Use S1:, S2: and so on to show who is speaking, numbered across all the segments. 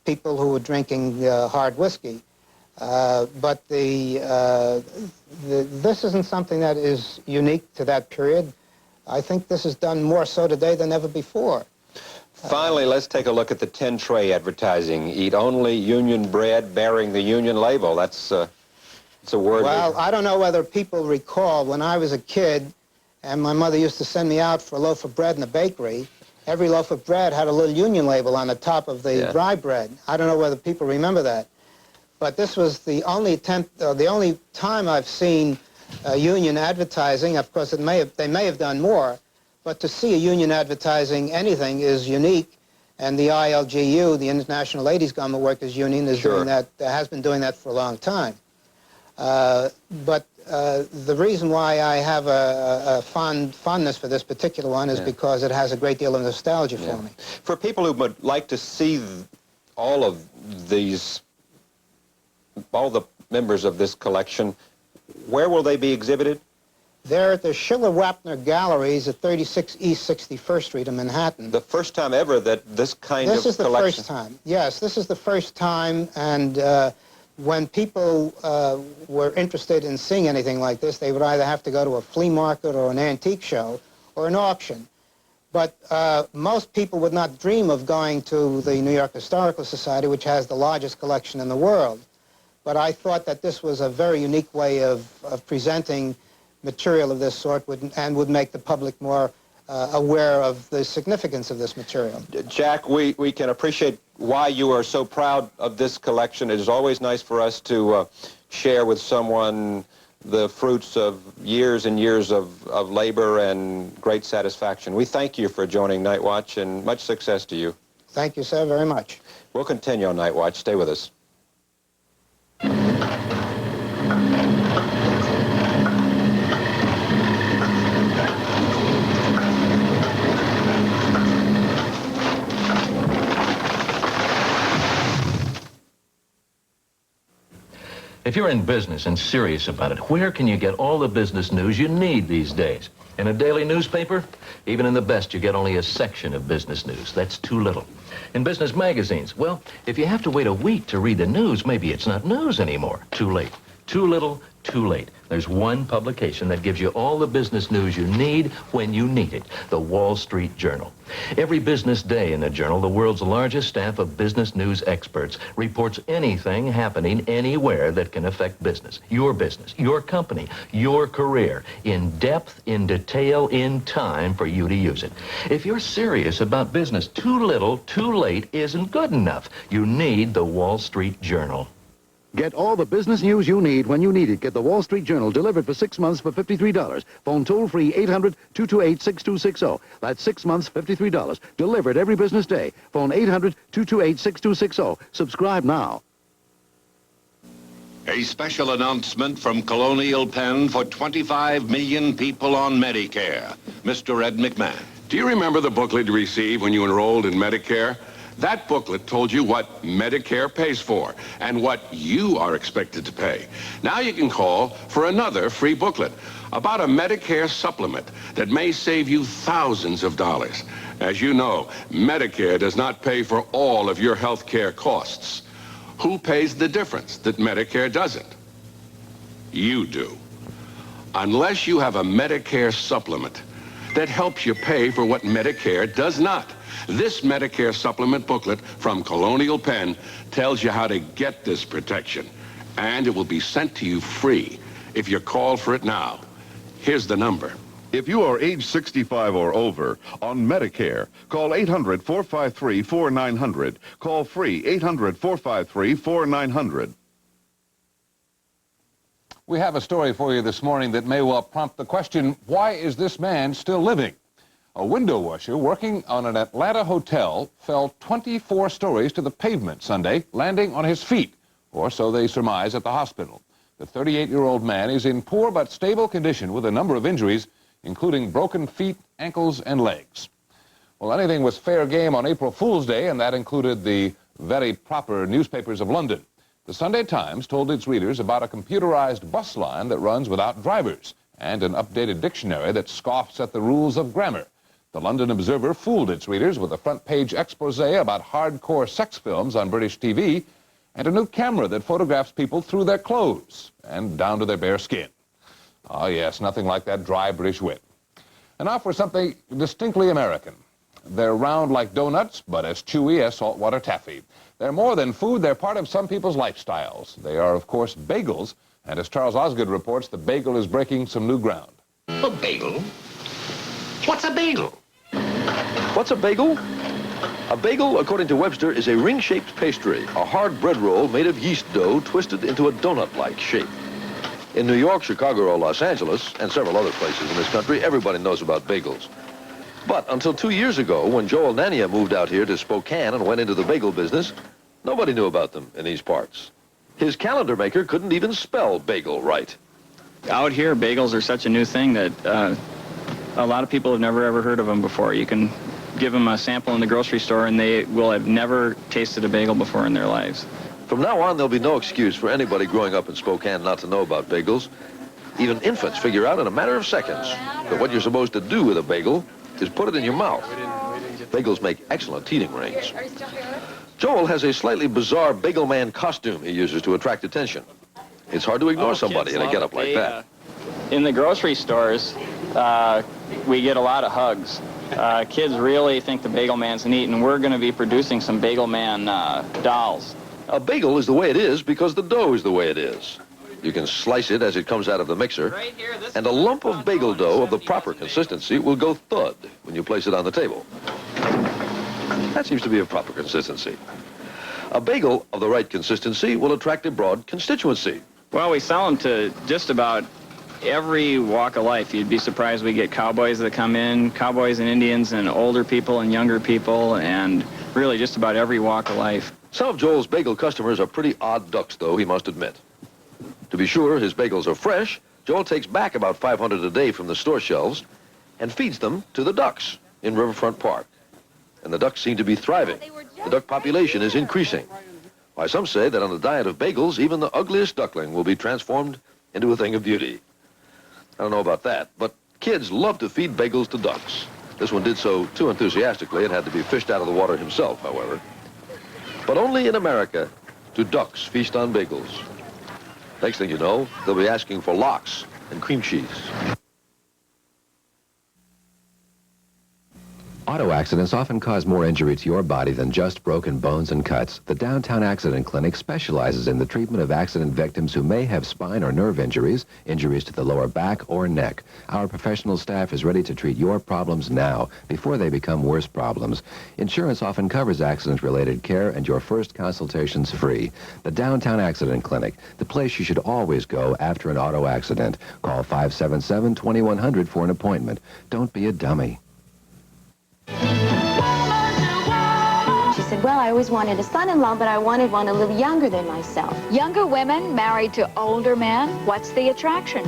S1: people who were drinking hard whiskey. But this isn't something that is unique to that period. I think this is done more so today than ever before.
S2: Finally, let's take a look at the 10-tray advertising. Eat only Union bread bearing the Union label. It's a word.
S1: Well, I don't know whether people recall when I was a kid and my mother used to send me out for a loaf of bread in the bakery. Every loaf of bread had a little Union label on the top of the dry bread. I don't know whether people remember that. But this was the only the only time I've seen union advertising. Of course, they may have done more, but to see a union advertising anything is unique. And the ILGU, the International Ladies Garment Workers Union, is doing that. Has been doing that for a long time. But the reason why I have a fondness for this particular one is because it has a great deal of nostalgia for me.
S2: For people who would like to see all of these, all the members of this collection, where will they be exhibited?
S1: They're at the Schiller-Wapner Galleries at 36 East 61st Street in Manhattan.
S2: The first time ever that this kind of collection... This is the
S1: first time. Yes, this is the first time, and when people were interested in seeing anything like this, they would either have to go to a flea market or an antique show or an auction. But most people would not dream of going to the New York Historical Society, which has the largest collection in the world. But I thought that this was a very unique way of presenting material of this sort and would make the public more aware of the significance of this material.
S2: Jack, we can appreciate why you are so proud of this collection. It is always nice for us to share with someone the fruits of years and years of labor and great satisfaction. We thank you for joining Nightwatch, and much success to you.
S1: Thank you, sir, very much.
S2: We'll continue on Nightwatch. Stay with us.
S3: If you're in business and serious about it, where can you get all the business news you need these days? In a daily newspaper? Even in the best, you get only a section of business news. That's too little. In business magazines, well, if you have to wait a week to read the news, maybe it's not news anymore. Too late. Too little, too late. There's one publication that gives you all the business news you need when you need it, the Wall Street Journal. Every business day in the Journal, the world's largest staff of business news experts reports anything happening anywhere that can affect business, your company, your career, in depth, in detail, in time for you to use it. If you're serious about business, too little, too late isn't good enough. You need the Wall Street Journal.
S4: Get all the business news you need when you need it. Get the Wall Street Journal delivered for 6 months for $53. Phone toll-free 800-228-6260. That's 6 months, $53. Delivered every business day. Phone 800-228-6260. Subscribe now.
S5: A special announcement from Colonial Penn for 25 million people on Medicare. Mr. Ed McMahon.
S6: Do you remember the booklet you received when you enrolled in Medicare? That booklet told you what Medicare pays for and what you are expected to pay. Now you can call for another free booklet about a Medicare supplement that may save you thousands of dollars. As you know, Medicare does not pay for all of your health care costs. Who pays the difference that Medicare doesn't? You do. Unless you have a Medicare supplement that helps you pay for what Medicare does not. This Medicare supplement booklet from Colonial Penn tells you how to get this protection, and it will be sent to you free if you call for it now. Here's the number.
S7: If you are age 65 or over on Medicare, call 800-453-4900. Call free 800-453-4900.
S8: We have a story for you this morning that may well prompt the question, why is this man still living? A window washer working on an Atlanta hotel fell 24 stories to the pavement Sunday, landing on his feet, or so they surmise at the hospital. The 38-year-old man is in poor but stable condition with a number of injuries, including broken feet, ankles, and legs. Well, anything was fair game on April Fool's Day, and that included the very proper newspapers of London. The Sunday Times told its readers about a computerized bus line that runs without drivers and an updated dictionary that scoffs at the rules of grammar. The The London Observer fooled its readers with a front-page expose about hardcore sex films on British TV and a new camera that photographs people through their clothes and down to their bare skin. Oh, yes, nothing like that dry British wit. And now for something distinctly American. They're round like donuts, but as chewy as saltwater taffy. They're more than food, they're part of some people's lifestyles. They are, of course, bagels, and as Charles Osgood reports, the bagel is breaking some new ground.
S5: A bagel? What's a bagel?
S9: What's a bagel? A bagel, according to Webster, is a ring-shaped pastry, a hard bread roll made of yeast dough twisted into a donut-like shape. In New York, Chicago, or Los Angeles, and several other places in this country, everybody knows about bagels. But until 2 years ago, when Joel Nania moved out here to Spokane and went into the bagel business, nobody knew about them in these parts. His calendar maker couldn't even spell bagel right.
S10: Out here, bagels are such a new thing that a lot of people have never ever heard of them before. You can give them a sample in the grocery store and they will have never tasted a bagel before in their lives.
S9: From now on, there'll be no excuse for anybody growing up in Spokane not to know about bagels. Even infants figure out in a matter of seconds that what you're supposed to do with a bagel is put it in your mouth. Bagels make excellent teething rings. Joel has a slightly bizarre bagel man costume he uses to attract attention. It's hard to ignore somebody in a getup like that.
S10: In the grocery stores, we get a lot of hugs. Kids really think the Bagel Man's neat, and we're going to be producing some Bagel Man dolls.
S9: A bagel is the way it is because the dough is the way it is. You can slice it as it comes out of the mixer, and a lump of bagel dough of the proper consistency will go thud when you place it on the table. That seems to be a proper consistency. A bagel of the right consistency will attract a broad constituency.
S10: Well, we sell them to just about every walk of life. You'd be surprised we get cowboys that come in, cowboys and Indians and older people and younger people, and really just about every walk of life.
S9: Some of Joel's bagel customers are pretty odd ducks, though, he must admit. To be sure his bagels are fresh, Joel takes back about 500 a day from the store shelves and feeds them to the ducks in Riverfront Park. And the ducks seem to be thriving. The duck population is increasing. Why, some say that on a diet of bagels, even the ugliest duckling will be transformed into a thing of beauty. I don't know about that, but kids love to feed bagels to ducks. This one did so too enthusiastically and had to be fished out of the water himself, however. But only in America do ducks feast on bagels. Next thing you know, they'll be asking for lox and cream cheese.
S11: Auto accidents often cause more injury to your body than just broken bones and cuts. The Downtown Accident Clinic specializes in the treatment of accident victims who may have spine or nerve injuries, injuries to the lower back or neck. Our professional staff is ready to treat your problems now, before they become worse problems. Insurance often covers accident-related care, and your first consultation's free. The Downtown Accident Clinic, the place you should always go after an auto accident. Call 577-2100 for an appointment. Don't be a dummy.
S12: She said, well, I always wanted a son-in-law, but I wanted one a little younger than myself.
S13: Younger women married to older men, what's the attraction?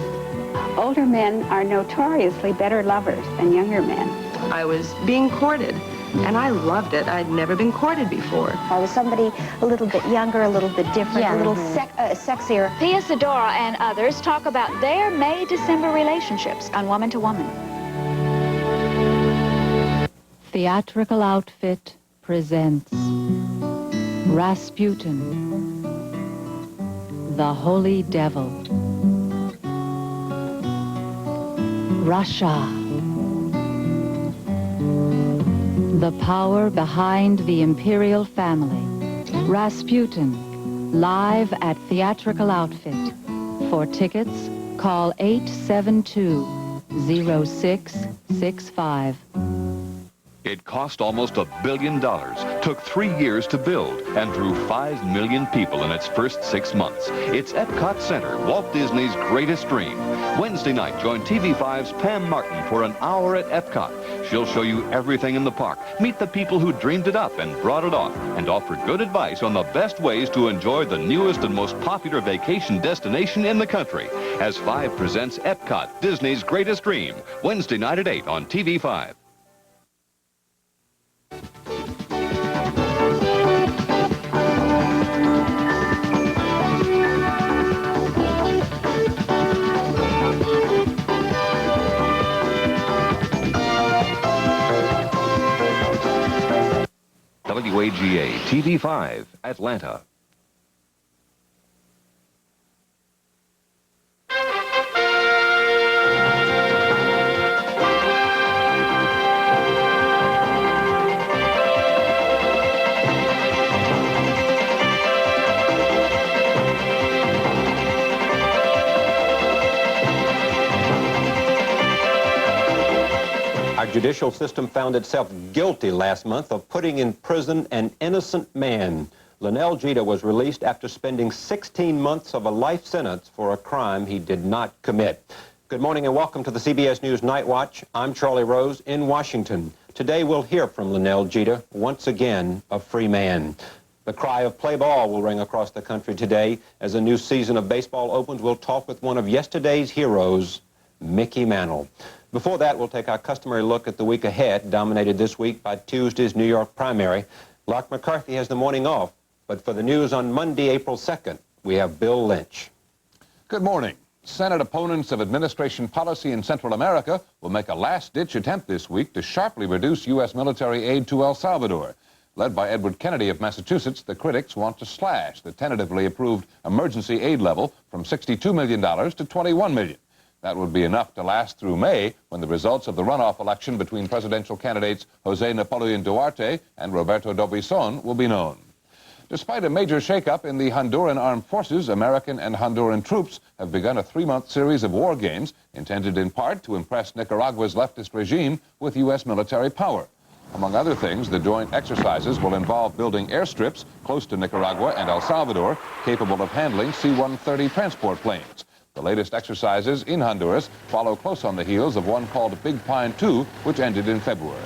S14: Older men are notoriously better lovers than younger men.
S15: I was being courted, and I loved it. I'd never been courted before.
S12: I was somebody a little bit younger, a little bit different, a little sexier.
S13: Pia Sedora and others talk about their May-December relationships on Woman to Woman.
S16: Theatrical Outfit presents Rasputin, the Holy Devil, Russia, the power behind the imperial family. Rasputin, live at Theatrical Outfit. For tickets, call 872-0665.
S7: It cost almost $1 billion, took 3 years to build, and drew 5 million people in its first 6 months. It's Epcot Center, Walt Disney's greatest dream. Wednesday night, join TV5's Pam Martin for an hour at Epcot. She'll show you everything in the park, meet the people who dreamed it up and brought it off, and offer good advice on the best ways to enjoy the newest and most popular vacation destination in the country. As 5 presents Epcot, Disney's greatest dream, Wednesday night at 8 on TV5. WPGA TV5, Atlanta.
S2: Our judicial system found itself guilty last month of putting in prison an innocent man. Linnell Jeter was released after spending 16 months of a life sentence for a crime he did not commit. Good morning and welcome to the CBS News Night Watch. I'm Charlie Rose in Washington. Today we'll hear from Linnell Jeter, once again a free man. The cry of play ball will ring across the country today. As a new season of baseball opens, we'll talk with one of yesterday's heroes, Mickey Mantle. Before that, we'll take our customary look at the week ahead, dominated this week by Tuesday's New York primary. Lark McCarthy has the morning off, but for the news on Monday, April 2nd, we have Bill Lynch.
S8: Good morning. Senate opponents of administration policy in Central America will make a last-ditch attempt this week to sharply reduce U.S. military aid to El Salvador. Led by Edward Kennedy of Massachusetts, the critics want to slash the tentatively approved emergency aid level from $62 million to $21 million. That would be enough to last through May, when the results of the runoff election between presidential candidates José Napoleón Duarte and Roberto Dobizón will be known. Despite a major shakeup in the Honduran armed forces, American and Honduran troops have begun a 3-month series of war games intended in part to impress Nicaragua's leftist regime with U.S. military power. Among other things, the joint exercises will involve building airstrips close to Nicaragua and El Salvador capable of handling C-130 transport planes. The latest exercises in Honduras follow close on the heels of one called Big Pine 2, which ended in February.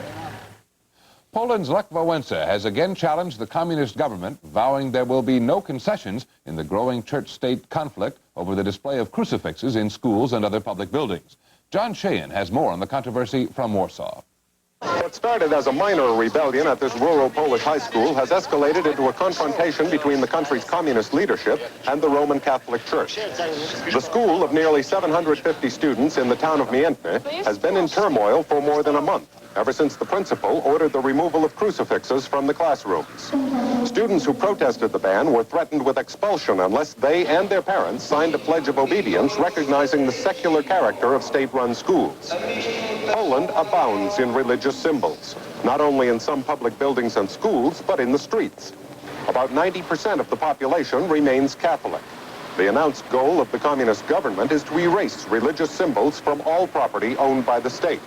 S8: Poland's Lech Wałęsa has again challenged the communist government, vowing there will be no concessions in the growing church-state conflict over the display of crucifixes in schools and other public buildings. John Sheehan has more on the controversy from Warsaw.
S17: What started as a minor rebellion at this rural Polish high school has escalated into a confrontation between the country's communist leadership and the Roman Catholic Church. The school of nearly 750 students in the town of Miętne has been in turmoil for more than a month, ever since the principal ordered the removal of crucifixes from the classrooms. Students who protested the ban were threatened with expulsion unless they and their parents signed a pledge of obedience recognizing the secular character of state-run schools. Poland abounds in religious symbols, not only in some public buildings and schools, but in the streets. About 90% of the population remains Catholic. The announced goal of the communist government is to erase religious symbols from all property owned by the state.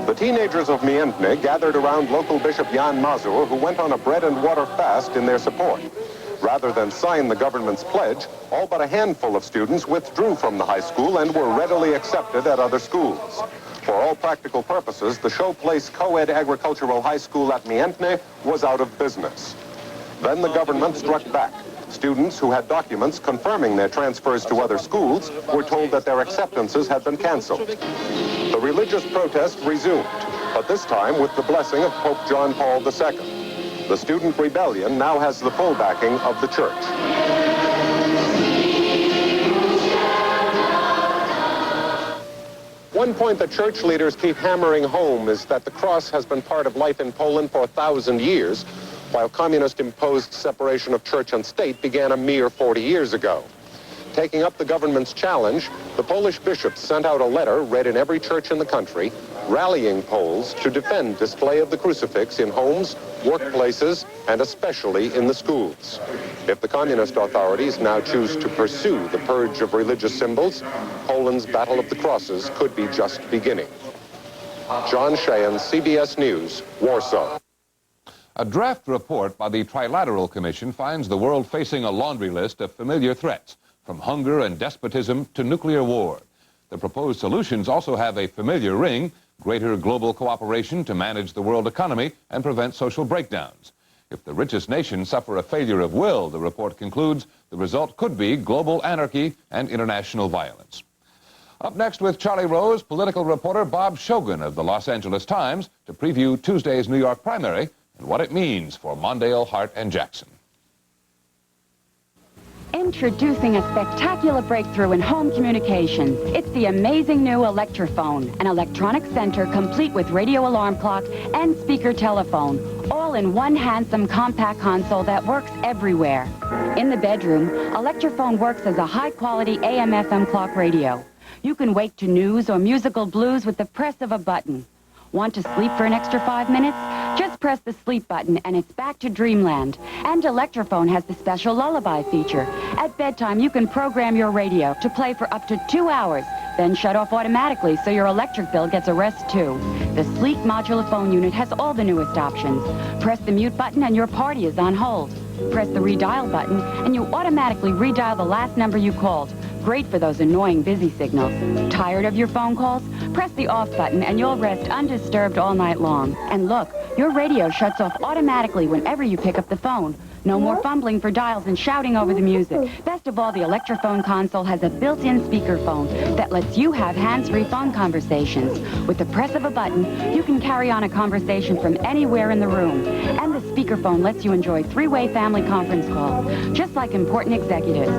S17: The teenagers of Miętne gathered around local Bishop Jan Mazur, who went on a bread and water fast in their support. Rather than sign the government's pledge, all but a handful of students withdrew from the high school and were readily accepted at other schools. For all practical purposes, the Showplace Co-ed Agricultural High School at Miętne was out of business. Then the government struck back. Students who had documents confirming their transfers to other schools were told that their acceptances had been canceled. The religious protest resumed, but this time with the blessing of Pope John Paul II. The student rebellion now has the full backing of the church. One point that church leaders keep hammering home is that the cross has been part of life in Poland for 1,000 years, while communist-imposed separation of church and state began a mere 40 years ago. Taking up the government's challenge, the Polish bishops sent out a letter read in every church in the country, rallying Poles to defend display of the crucifix in homes, workplaces, and especially in the schools. If the communist authorities now choose to pursue the purge of religious symbols, Poland's battle of the crosses could be just beginning. John Sheehan, CBS News, Warsaw.
S8: A draft report by the Trilateral Commission finds the world facing a laundry list of familiar threats, from hunger and despotism to nuclear war. The proposed solutions also have a familiar ring: greater global cooperation to manage the world economy and prevent social breakdowns. If the richest nations suffer a failure of will, the report concludes, the result could be global anarchy and international violence. Up next with Charlie Rose, political reporter Bob Shogan of the Los Angeles Times to preview Tuesday's New York primary and what it means for Mondale, Hart, and Jackson.
S16: Introducing a spectacular breakthrough in home communications. It's the amazing new Electrophone, an electronic center complete with radio alarm clock and speaker telephone, all in one handsome compact console that works everywhere. In the bedroom, Electrophone works as a high-quality AM/FM clock radio. You can wake to news or musical blues with the press of a button. Want to sleep for an extra 5 minutes? Just press the sleep button and it's back to dreamland. And Electrophone has the special lullaby feature. At bedtime, you can program your radio to play for up to 2 hours, then shut off automatically so your electric bill gets a rest too. The sleek modular phone unit has all the newest options. Press the mute button and your party is on hold. Press the redial button and you automatically redial the last number you called. Great for those annoying busy signals. Tired of your phone calls? Press the off button and you'll rest undisturbed all night long. And look, your radio shuts off automatically whenever you pick up the phone. No more fumbling for dials and shouting over the music. Best of all, the Electrophone console has a built-in speakerphone that lets you have hands-free phone conversations. With the press of a button, you can carry on a conversation from anywhere in the room. And the speakerphone lets you enjoy three-way family conference calls, just like important executives.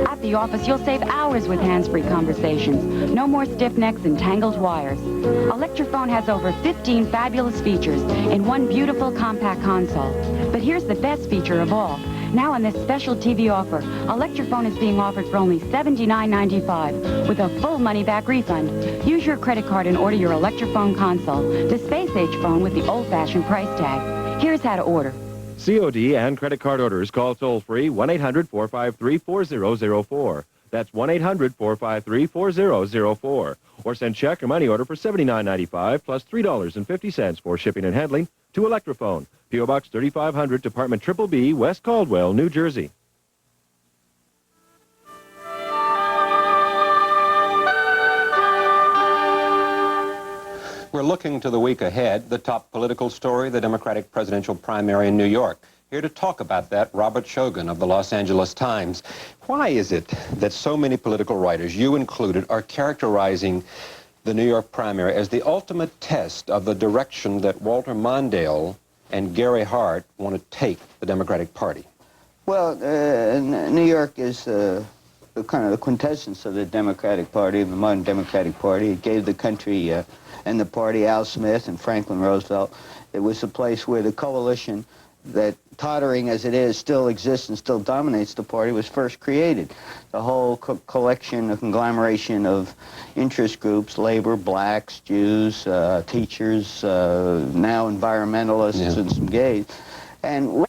S16: At the office, you'll save hours with hands-free conversations. No more stiff necks and tangled wires. Electrophone has over 15 fabulous features in one beautiful compact console. But here's the best feature of all. Now on this special TV offer, Electrophone is being offered for only $79.95 with a full money-back refund. Use your credit card and order your Electrophone console, the space-age phone with the old-fashioned price tag. Here's how to order.
S18: COD and credit card orders call toll-free 1-800-453-4004. That's 1-800-453-4004. Or send check or money order for $79.95 plus $3.50 for shipping and handling to Electrophone. P.O. Box 3500, Department Triple B, West Caldwell, New Jersey.
S2: We're looking to the week ahead, the top political story, the Democratic presidential primary in New York. Here to talk about that, Robert Shogan of the Los Angeles Times. Why is it that so many political writers, you included, are characterizing the New York primary as the ultimate test of the direction that Walter Mondale and Gary Hart want to take the Democratic Party?
S19: Well, New York is kind of the quintessence of the Democratic Party, the modern Democratic Party. It gave the country and the party Al Smith and Franklin Roosevelt. It was a place where the coalition that, tottering as it is, still exists and still dominates the party, was first created. The whole collection, a conglomeration of interest groups, labor, blacks, Jews, teachers, now environmentalists, and some gays. And